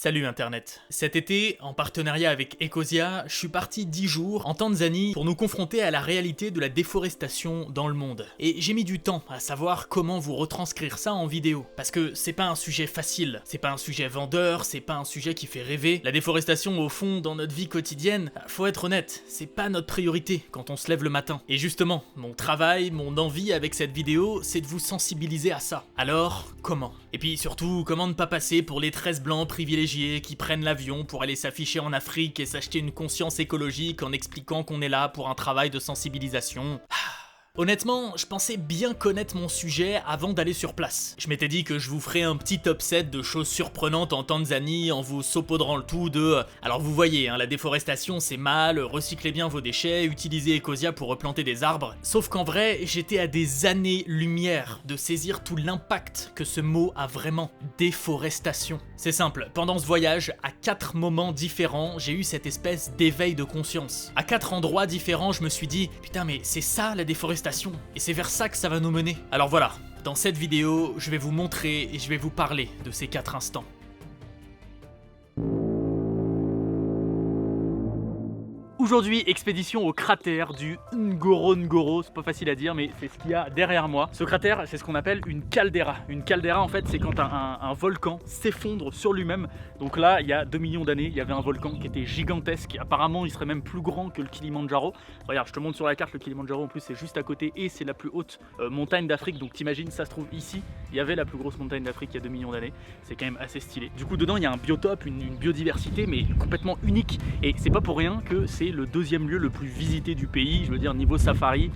Salut Internet. Cet été, en partenariat avec Ecosia, je suis parti 10 jours en Tanzanie pour nous confronter à la réalité de la déforestation dans le monde. Et j'ai mis du temps à savoir comment vous retranscrire ça en vidéo. Parce que c'est pas un sujet facile, c'est pas un sujet vendeur, c'est pas un sujet qui fait rêver. La déforestation au fond, dans notre vie quotidienne, faut être honnête, c'est pas notre priorité quand on se lève le matin. Et justement, mon travail, mon envie avec cette vidéo, c'est de vous sensibiliser à ça. Alors, comment ? Et puis surtout, comment ne pas passer pour les 13 blancs privilégiés qui prennent l'avion pour aller s'afficher en Afrique et s'acheter une conscience écologique en expliquant qu'on est là pour un travail de sensibilisation. Honnêtement, je pensais bien connaître mon sujet avant d'aller sur place. Je m'étais dit que je vous ferais un petit top 7 de choses surprenantes en Tanzanie en vous saupoudrant le tout de... Alors vous voyez, la déforestation c'est mal, recyclez bien vos déchets, utilisez Ecosia pour replanter des arbres. Sauf qu'en vrai, j'étais à des années-lumière de saisir tout l'impact que ce mot a vraiment. Déforestation. C'est simple, pendant ce voyage, à 4 moments différents, j'ai eu cette espèce d'éveil de conscience. À 4 endroits différents, je me suis dit, putain mais c'est ça la déforestation. Et c'est vers ça que ça va nous mener. Alors voilà, dans cette vidéo, je vais vous montrer et je vais vous parler de ces 4 instants. Aujourd'hui, expédition au cratère du Ngorongoro, c'est pas facile à dire mais c'est ce qu'il y a derrière moi. Ce cratère, c'est ce qu'on appelle une caldeira. Une caldeira en fait, c'est quand un volcan s'effondre sur lui-même. Donc là, il y a 2 millions d'années, il y avait un volcan qui était gigantesque. Apparemment, il serait même plus grand que le Kilimandjaro. Regarde, je te montre sur la carte, le Kilimandjaro en plus c'est juste à côté et c'est la plus haute montagne d'Afrique. Donc t'imagines, ça se trouve ici, il y avait la plus grosse montagne d'Afrique il y a 2 millions d'années. C'est quand même assez stylé. Du coup, dedans, il y a un biotope, une biodiversité mais complètement unique. Et c'est pas pour rien que c'est le 2e lieu le plus visité du pays, je veux dire niveau safari.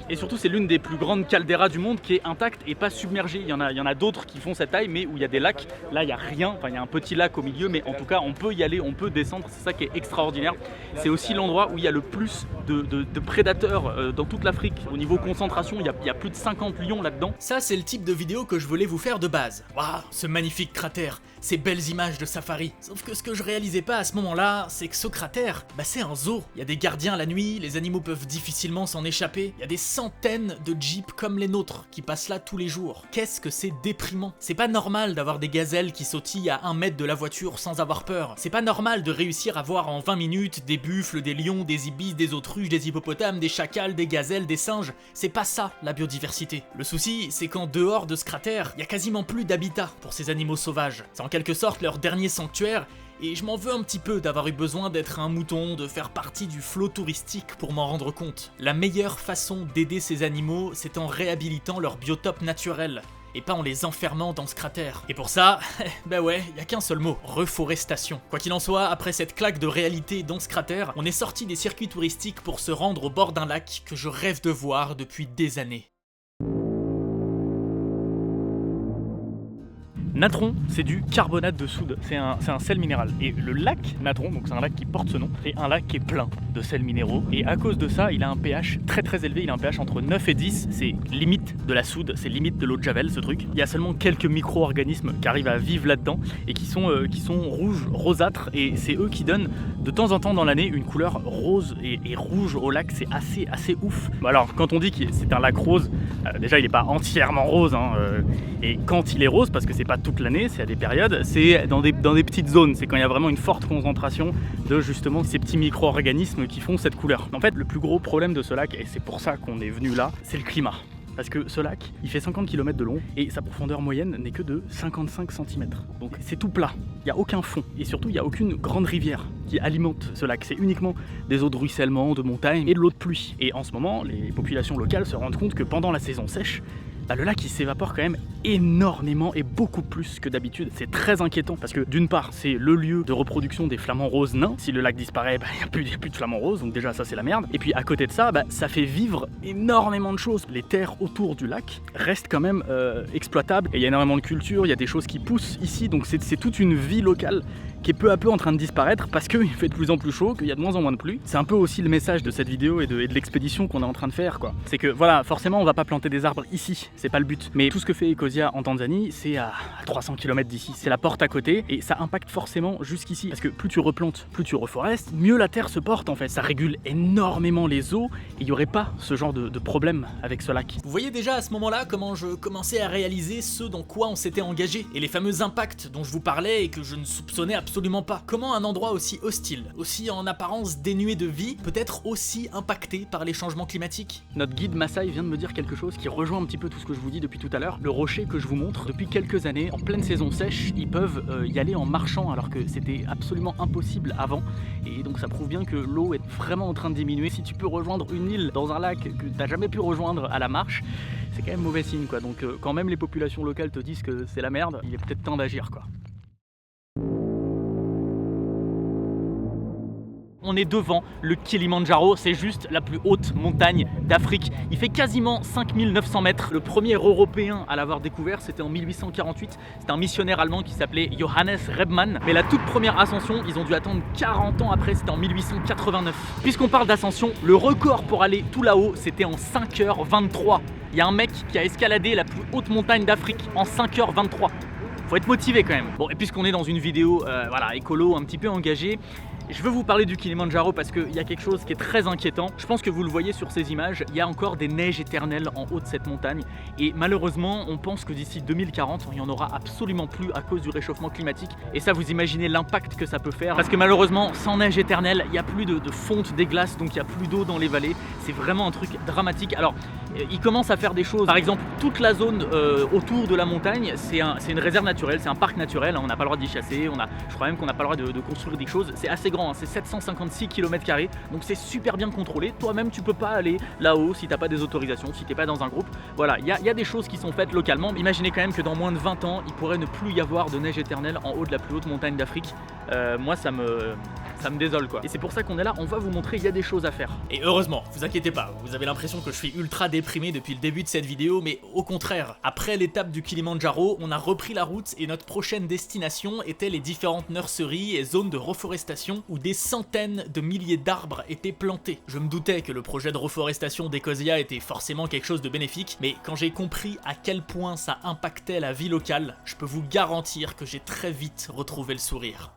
Et surtout c'est l'une des plus grandes calderas du monde qui est intacte et pas submergée. Il y en a d'autres qui font cette taille mais où il y a des lacs. Là il n'y a rien, enfin il y a un petit lac au milieu mais en tout cas on peut y aller, on peut descendre, c'est ça qui est extraordinaire. C'est aussi l'endroit où il y a le plus de prédateurs dans toute l'Afrique. Au niveau concentration, il y a plus de 50 lions là-dedans. Ça c'est le type de vidéo que je voulais vous faire de base. Waouh, ce magnifique cratère, ces belles images de safari. Sauf que ce que je réalisais pas à ce moment-là, c'est que ce cratère, c'est un zoo. Il y a des gardiens la nuit, les animaux peuvent difficilement s'en échapper. Il y a des centaines de jeeps comme les nôtres qui passent là tous les jours. Qu'est-ce que c'est déprimant. C'est pas normal d'avoir des gazelles qui sautillent à 1 mètre de la voiture sans avoir peur. C'est pas normal de réussir à voir en 20 minutes des buffles, des lions, des ibis, des autruches, des hippopotames, des chacals, des gazelles, des singes. C'est pas ça la biodiversité. Le souci, c'est qu'en dehors de ce cratère, il y a quasiment plus d'habitat pour ces animaux sauvages. C'est en quelque sorte leur dernier sanctuaire. Et je m'en veux un petit peu d'avoir eu besoin d'être un mouton, de faire partie du flot touristique pour m'en rendre compte. La meilleure façon d'aider ces animaux, c'est en réhabilitant leur biotope naturel, et pas en les enfermant dans ce cratère. Et pour ça, bah ouais, y a qu'un seul mot, reforestation. Quoi qu'il en soit, après cette claque de réalité dans ce cratère, on est sorti des circuits touristiques pour se rendre au bord d'un lac que je rêve de voir depuis des années. Natron, c'est du carbonate de soude, c'est un sel minéral. Et le lac Natron, donc c'est un lac qui porte ce nom, c'est un lac qui est plein de sels minéraux. Et à cause de ça, il a un pH très très élevé, il a un pH entre 9 et 10, c'est limite de la soude, c'est limite de l'eau de Javel ce truc. Il y a seulement quelques micro-organismes qui arrivent à vivre là-dedans et qui sont rouges, rosâtres, et c'est eux qui donnent de temps en temps dans l'année une couleur rose et rouge au lac, c'est assez ouf. Alors quand on dit que c'est un lac rose, déjà il n'est pas entièrement rose, et quand il est rose, parce que c'est pas toute l'année, c'est à des périodes, c'est dans des petites zones, c'est quand il y a vraiment une forte concentration de justement ces petits micro-organismes qui font cette couleur. En fait, le plus gros problème de ce lac, et c'est pour ça qu'on est venu là, c'est le climat. Parce que ce lac, il fait 50 km de long et sa profondeur moyenne n'est que de 55 cm. Donc c'est tout plat, il n'y a aucun fond. Et surtout, il n'y a aucune grande rivière qui alimente ce lac. C'est uniquement des eaux de ruissellement, de montagne et de l'eau de pluie. Et en ce moment, les populations locales se rendent compte que pendant la saison sèche, le lac il s'évapore quand même énormément et beaucoup plus que d'habitude. C'est très inquiétant parce que d'une part c'est le lieu de reproduction des flamants roses nains. Si le lac disparaît, il n'y a plus de flamants roses, donc déjà ça c'est la merde. Et puis à côté de ça, ça fait vivre énormément de choses. Les terres autour du lac restent quand même exploitables et il y a énormément de cultures, il y a des choses qui poussent ici, donc c'est toute une vie locale qui est peu à peu en train de disparaître parce qu'il fait de plus en plus chaud, qu'il y a de moins en moins de pluie. C'est un peu aussi le message de cette vidéo et de l'expédition qu'on est en train de faire, quoi. C'est que voilà, forcément on va pas planter des arbres ici, c'est pas le but. Mais tout ce que fait Ecosia en Tanzanie, c'est à 300 km d'ici, c'est la porte à côté et ça impacte forcément jusqu'ici. Parce que plus tu replantes, plus tu reforestes, mieux la terre se porte en fait. Ça régule énormément les eaux et il n'y aurait pas ce genre de problème avec ce lac. Vous voyez déjà à ce moment-là comment je commençais à réaliser ce dans quoi on s'était engagé et les fameux impacts dont je vous parlais et que je ne soupçonnais absolument Absolument pas. Comment un endroit aussi hostile, aussi en apparence dénué de vie, peut être aussi impacté par les changements climatiques? Notre guide Maasai vient de me dire quelque chose qui rejoint un petit peu tout ce que je vous dis depuis tout à l'heure. Le rocher que je vous montre, depuis quelques années, en pleine saison sèche, ils peuvent y aller en marchant alors que c'était absolument impossible avant. Et donc ça prouve bien que l'eau est vraiment en train de diminuer. Si tu peux rejoindre une île dans un lac que t'as jamais pu rejoindre à la marche, c'est quand même mauvais signe quoi. Donc quand même les populations locales te disent que c'est la merde, il est peut-être temps d'agir quoi. On est devant le Kilimandjaro, c'est juste la plus haute montagne d'Afrique. Il fait quasiment 5900 mètres. Le premier Européen à l'avoir découvert, c'était en 1848. C'était un missionnaire allemand qui s'appelait Johannes Rebmann. Mais la toute première ascension, ils ont dû attendre 40 ans après, c'était en 1889. Puisqu'on parle d'ascension, le record pour aller tout là-haut, c'était en 5h23. Il y a un mec qui a escaladé la plus haute montagne d'Afrique en 5h23. Faut être motivé quand même. Bon, et puisqu'on est dans une vidéo voilà, écolo un petit peu engagée, je veux vous parler du Kilimandjaro parce qu'il y a quelque chose qui est très inquiétant. Je pense que vous le voyez sur ces images, il y a encore des neiges éternelles en haut de cette montagne. Et malheureusement, on pense que d'ici 2040, il n'y en aura absolument plus à cause du réchauffement climatique. Et ça, vous imaginez l'impact que ça peut faire. Parce que malheureusement, sans neige éternelle, il n'y a plus de fonte des glaces, donc il n'y a plus d'eau dans les vallées. C'est vraiment un truc dramatique. Alors, il commence à faire des choses. Par exemple, toute la zone autour de la montagne, c'est une réserve naturelle, c'est un parc naturel. On n'a pas le droit d'y chasser. Je crois même qu'on n'a pas le droit de construire des choses. C'est assez grand, hein, c'est 756 km², donc c'est super bien contrôlé. Toi-même, tu peux pas aller là-haut si t'as pas des autorisations, si t'es pas dans un groupe. Voilà, il y a des choses qui sont faites localement. Imaginez quand même que dans moins de 20 ans, il pourrait ne plus y avoir de neige éternelle en haut de la plus haute montagne d'Afrique. Moi, ça me désole quoi. Et c'est pour ça qu'on est là, on va vous montrer, il y a des choses à faire. Et heureusement, vous inquiétez pas, vous avez l'impression que je suis ultra déprimé depuis le début de cette vidéo, mais au contraire, après l'étape du Kilimandjaro, on a repris la route et notre prochaine destination était les différentes nurseries et zones de reforestation où des centaines de milliers d'arbres étaient plantés. Je me doutais que le projet de reforestation d'Ecosia était forcément quelque chose de bénéfique, mais quand j'ai compris à quel point ça impactait la vie locale, je peux vous garantir que j'ai très vite retrouvé le sourire.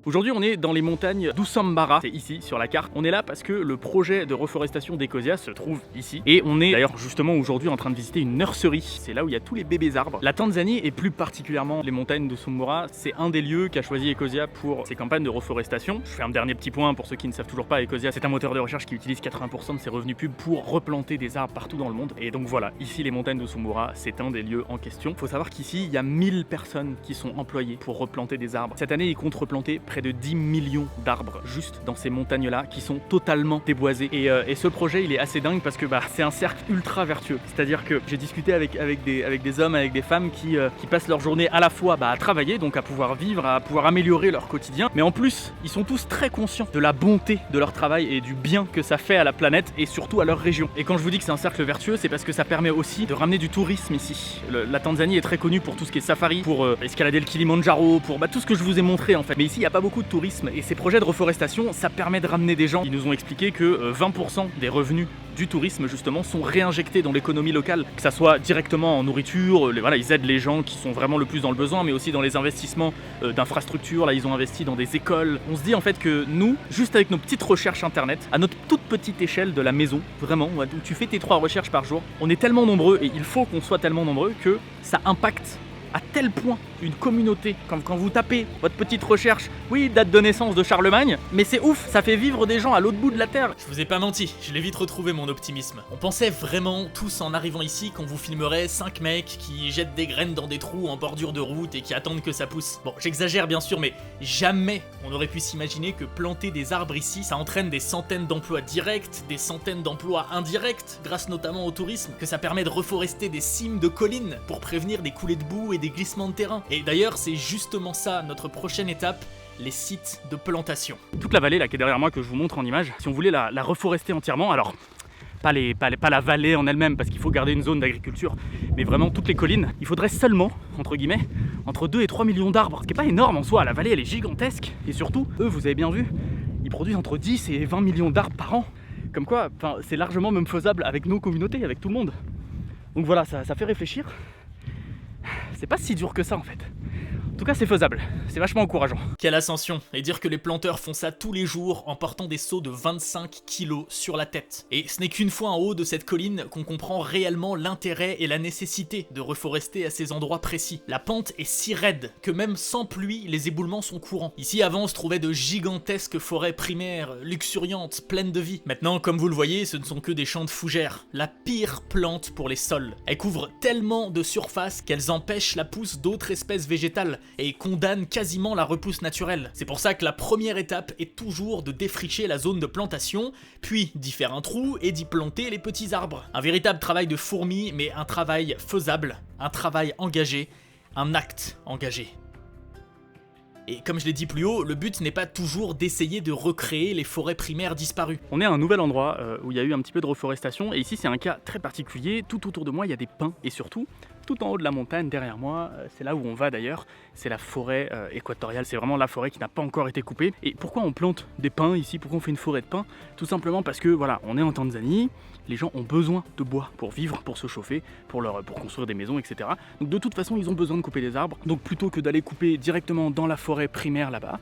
Aujourd'hui, on est dans les montagnes d'Usambara, c'est ici sur la carte. On est là parce que le projet de reforestation d'Ecosia se trouve ici. Et on est d'ailleurs justement aujourd'hui en train de visiter une nurserie. C'est là où il y a tous les bébés arbres. La Tanzanie et plus particulièrement les montagnes d'Usambara, c'est un des lieux qu'a choisi Ecosia pour ses campagnes de reforestation. Je fais un dernier petit point pour ceux qui ne savent toujours pas, Ecosia c'est un moteur de recherche qui utilise 80% de ses revenus pub pour replanter des arbres partout dans le monde. Et donc voilà, ici les montagnes d'Usambara, c'est un des lieux en question. Faut savoir qu'ici, il y a 1000 personnes qui sont employées pour replanter des arbres. Cette année, ils comptent replanter près de 10 millions d'arbres juste dans ces montagnes-là qui sont totalement déboisées. Et ce projet, il est assez dingue parce que c'est un cercle ultra vertueux. C'est-à-dire que j'ai discuté avec des hommes, avec des femmes qui passent leur journée à la fois à travailler, donc à pouvoir vivre, à pouvoir améliorer leur quotidien, mais en plus, ils sont tous très conscients de la bonté de leur travail et du bien que ça fait à la planète et surtout à leur région. Et quand je vous dis que c'est un cercle vertueux, c'est parce que ça permet aussi de ramener du tourisme ici. La Tanzanie est très connue pour tout ce qui est safari, pour escalader le Kilimandjaro, pour tout ce que je vous ai montré en fait. Mais ici, il n'y a pas beaucoup de tourisme et ces projets de reforestation, ça permet de ramener des gens. Ils nous ont expliqué que 20% des revenus du tourisme justement sont réinjectés dans l'économie locale, que ça soit directement en nourriture, voilà, ils aident les gens qui sont vraiment le plus dans le besoin, mais aussi dans les investissements d'infrastructures. Là, ils ont investi dans des écoles. On se dit en fait que nous, juste avec nos petites recherches internet, à notre toute petite échelle de la maison, vraiment, où tu fais tes 3 recherches par jour, on est tellement nombreux et il faut qu'on soit tellement nombreux que ça impacte à tel point une communauté. Quand vous tapez votre petite recherche, oui, date de naissance de Charlemagne, mais c'est ouf, ça fait vivre des gens à l'autre bout de la terre. Je vous ai pas menti, je l'ai vite retrouvé mon optimisme. On pensait vraiment tous en arrivant ici qu'on vous filmerait 5 mecs qui jettent des graines dans des trous en bordure de route et qui attendent que ça pousse. Bon, j'exagère bien sûr, mais jamais on aurait pu s'imaginer que planter des arbres ici, ça entraîne des centaines d'emplois directs, des centaines d'emplois indirects, grâce notamment au tourisme, que ça permet de reforester des cimes de collines pour prévenir des coulées de boue et des glissements de terrain. Et d'ailleurs, c'est justement ça notre prochaine étape, les sites de plantation. Toute la vallée là qui est derrière moi que je vous montre en image, si on voulait la reforester entièrement, alors pas la vallée en elle-même parce qu'il faut garder une zone d'agriculture, mais vraiment toutes les collines, il faudrait seulement, entre guillemets, entre 2 et 3 millions d'arbres, ce qui est pas énorme en soi. La vallée elle est gigantesque et surtout, eux vous avez bien vu, ils produisent entre 10 et 20 millions d'arbres par an. Comme quoi, c'est largement même faisable avec nos communautés, avec tout le monde. Donc voilà, ça fait réfléchir. C'est pas si dur que ça en fait. En tout cas, c'est faisable, c'est vachement encourageant. Quelle ascension! Et dire que les planteurs font ça tous les jours en portant des seaux de 25 kilos sur la tête. Et ce n'est qu'une fois en haut de cette colline qu'on comprend réellement l'intérêt et la nécessité de reforester à ces endroits précis. La pente est si raide que même sans pluie, les éboulements sont courants. Ici avant se trouvaient de gigantesques forêts primaires, luxuriantes, pleines de vie. Maintenant, comme vous le voyez, ce ne sont que des champs de fougères, la pire plante pour les sols. Elles couvrent tellement de surface qu'elles empêchent la pousse d'autres espèces végétales et condamne quasiment la repousse naturelle. C'est pour ça que la première étape est toujours de défricher la zone de plantation, puis d'y faire un trou et d'y planter les petits arbres. Un véritable travail de fourmi, mais un travail faisable, un travail engagé, un acte engagé. Et comme je l'ai dit plus haut, le but n'est pas toujours d'essayer de recréer les forêts primaires disparues. On est à un nouvel endroit où il y a eu un petit peu de reforestation, et ici c'est un cas très particulier. Tout autour de moi il y a des pins, et surtout tout en haut de la montagne derrière moi, c'est là où on va d'ailleurs, c'est la forêt équatoriale, c'est vraiment la forêt qui n'a pas encore été coupée. Et pourquoi on plante des pins ici, pourquoi on fait une forêt de pins? Tout simplement parce que voilà, on est en Tanzanie, les gens ont besoin de bois pour vivre, pour se chauffer, pour construire des maisons, etc. Donc de toute façon ils ont besoin de couper des arbres, donc plutôt que d'aller couper directement dans la forêt primaire là-bas,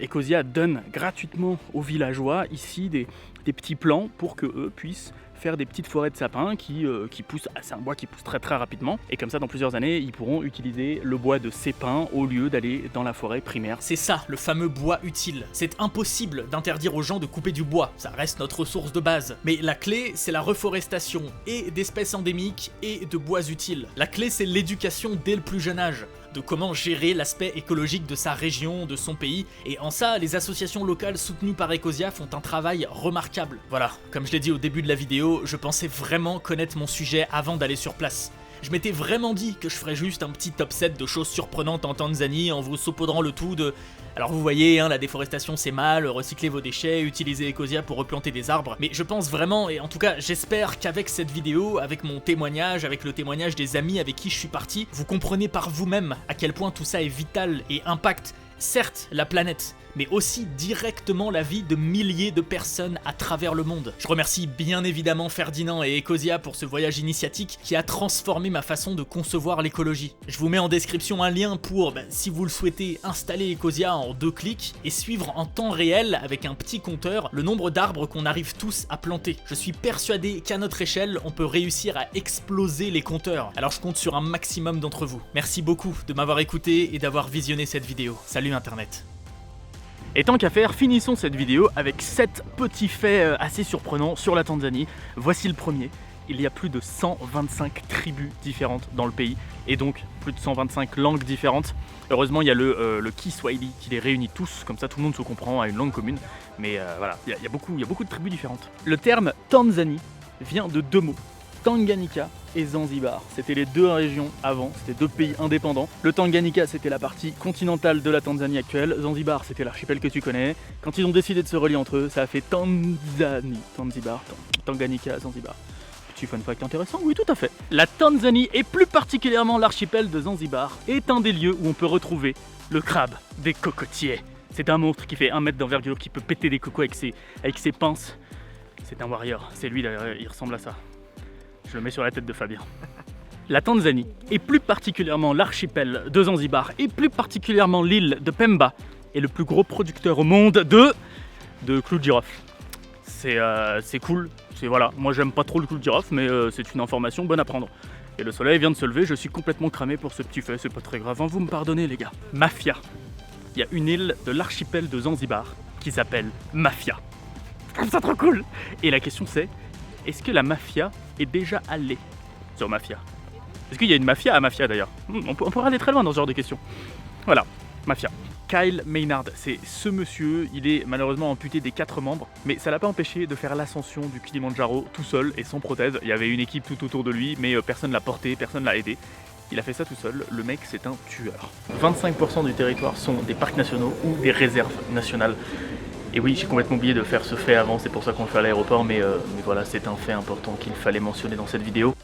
Ecosia donne gratuitement aux villageois ici des petits plans pour que eux puissent faire des petites forêts de sapins qui poussent, c'est un bois qui pousse très très rapidement, et comme ça dans plusieurs années ils pourront utiliser le bois de ces pins au lieu d'aller dans la forêt primaire. C'est ça le fameux bois utile. C'est impossible d'interdire aux gens de couper du bois, ça reste notre ressource de base. Mais la clé c'est la reforestation et d'espèces endémiques et de bois utiles. La clé c'est l'éducation dès le plus jeune âge, de comment gérer l'aspect écologique de sa région, de son pays, et en ça, les associations locales soutenues par Ecosia font un travail remarquable. Voilà, comme je l'ai dit au début de la vidéo, je pensais vraiment connaître mon sujet avant d'aller sur place. Je m'étais vraiment dit que je ferais juste un petit top 7 de choses surprenantes en Tanzanie en vous saupoudrant le tout de... Alors vous voyez, hein, la déforestation c'est mal, recyclez vos déchets, utilisez Ecosia pour replanter des arbres, mais je pense vraiment, et en tout cas j'espère qu'avec cette vidéo, avec mon témoignage, avec le témoignage des amis avec qui je suis parti, vous comprenez par vous-même à quel point tout ça est vital et impacte, certes, la planète, mais aussi directement la vie de milliers de personnes à travers le monde. Je remercie bien évidemment Ferdinand et Ecosia pour ce voyage initiatique qui a transformé ma façon de concevoir l'écologie. Je vous mets en description un lien pour, si vous le souhaitez, installer Ecosia en 2 clics et suivre en temps réel, avec un petit compteur, le nombre d'arbres qu'on arrive tous à planter. Je suis persuadé qu'à notre échelle, on peut réussir à exploser les compteurs. Alors je compte sur un maximum d'entre vous. Merci beaucoup de m'avoir écouté et d'avoir visionné cette vidéo. Salut Internet. Et tant qu'à faire, finissons cette vidéo avec 7 petits faits assez surprenants sur la Tanzanie. Voici le premier. Il y a plus de 125 tribus différentes dans le pays, et donc plus de 125 langues différentes. Heureusement, il y a le Kiswahili qui les réunit tous, comme ça tout le monde se comprend à une langue commune. Mais voilà, il y a beaucoup de tribus différentes. Le terme Tanzanie vient de 2 mots. Tanganyika et Zanzibar, c'était les 2 régions avant, c'était 2 pays indépendants. Le Tanganyika c'était la partie continentale de la Tanzanie actuelle, Zanzibar c'était l'archipel que tu connais. Quand ils ont décidé de se relier entre eux, ça a fait Tanzanie, Zanzibar, Tanganyika, Zanzibar. Petit fun fact intéressant, oui tout à fait. La Tanzanie, et plus particulièrement l'archipel de Zanzibar, est un des lieux où on peut retrouver le crabe des cocotiers. C'est un monstre qui fait 1 mètre d'envergure, qui peut péter des cocos avec ses pinces. C'est un warrior, c'est lui d'ailleurs, il ressemble à ça. Je le mets sur la tête de Fabien. La Tanzanie, et plus particulièrement l'archipel de Zanzibar, et plus particulièrement l'île de Pemba, est le plus gros producteur au monde de clous de girofle. C'est cool, voilà. Moi j'aime pas trop le clou de girofle, mais c'est une information bonne à prendre. Et le soleil vient de se lever, je suis complètement cramé pour ce petit fait, c'est pas très grave, hein, vous me pardonnez les gars. Mafia. Il y a une île de l'archipel de Zanzibar qui s'appelle Mafia. Je trouve ça trop cool. Et la question c'est, est-ce que la mafia est déjà allée sur Mafia? Est-ce qu'il y a une mafia à Mafia d'ailleurs? On pourrait aller très loin dans ce genre de questions. Voilà, Mafia. Kyle Maynard, c'est ce monsieur, il est malheureusement amputé des 4 membres, mais ça l'a pas empêché de faire l'ascension du Kilimandjaro tout seul et sans prothèse. Il y avait une équipe tout autour de lui, mais personne l'a porté, personne l'a aidé. Il a fait ça tout seul, le mec c'est un tueur. 25% du territoire sont des parcs nationaux ou des réserves nationales. Et oui, j'ai complètement oublié de faire ce fait avant, c'est pour ça qu'on le fait à l'aéroport, mais voilà, c'est un fait important qu'il fallait mentionner dans cette vidéo.